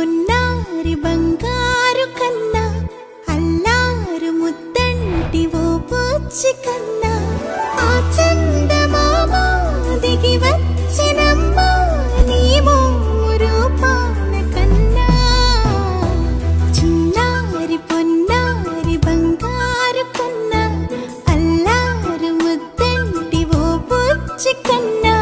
పొన్నారి బంగారు కన్నా అల్లారు ముద్దంటి ఓ పూచి కన్నా ఆ చందమామ దిగి వచ్చినమ్మ నీ రూపాన కన్నా చిన్నారి పొన్నారి బంగారు కన్నా అల్లారు ముద్దంటి ఓ పూచి కన్నా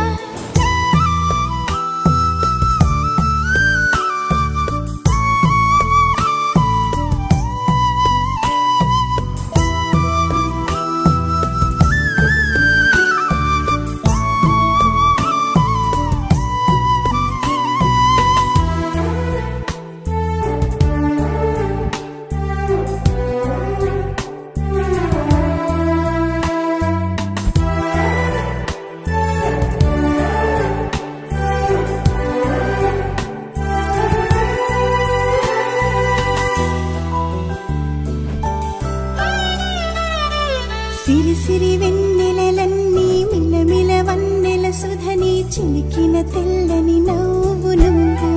సిరి సిరి వెన్నెలలన్నీ మిలమిల వన్నెల సుధని చిలికిన తెల్లని నవ్వు నువ్వు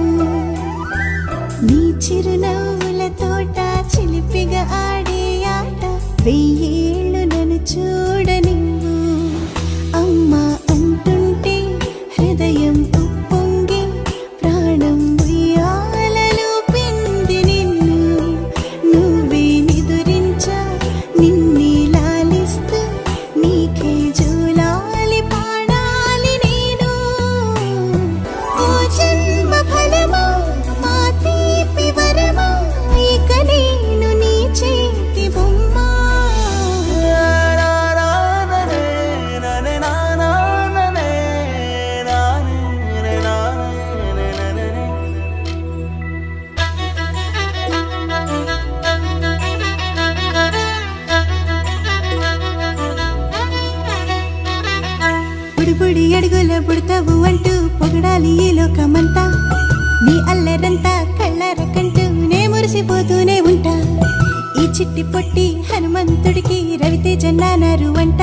నీ చిరునవ్వుల తోట చిలిపిగా ఆడే ఆట వెయ్యేళ్ళు నన్ను చూడ నువ్వు అమ్మా అంటుంటే హృదయం ఉప్పొంగి ప్రాణం ఉయ్యాలలో పిండి నిన్ను నువ్వే నిదురించా నిన్నే నీకే జూలాలి పాడాలి నేను ఓ జన్మ ఫలమా మా తీపి వరమా ఇక నేను నీ చేతి బొమ్మ బుడి అడుగుల బుడతావు అంటూ పొగడాలి ఈ లోకమంతా నీ అల్లరంతా కళ్ళరకంటూ నే మురిసిపోతూనే ఉంటా ఈ చిట్టి పొట్టి హనుమంతుడికి రవితేజ నానారు అంట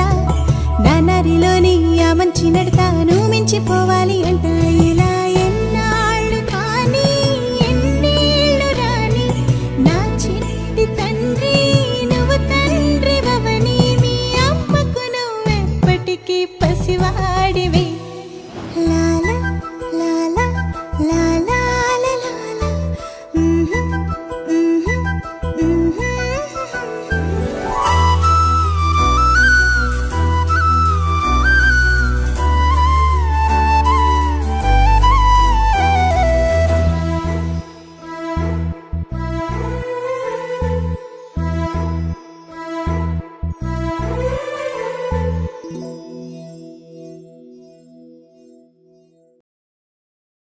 నానారిలోని ఆ మంచి నడతా నువ్వు మించిపోవాలి అంట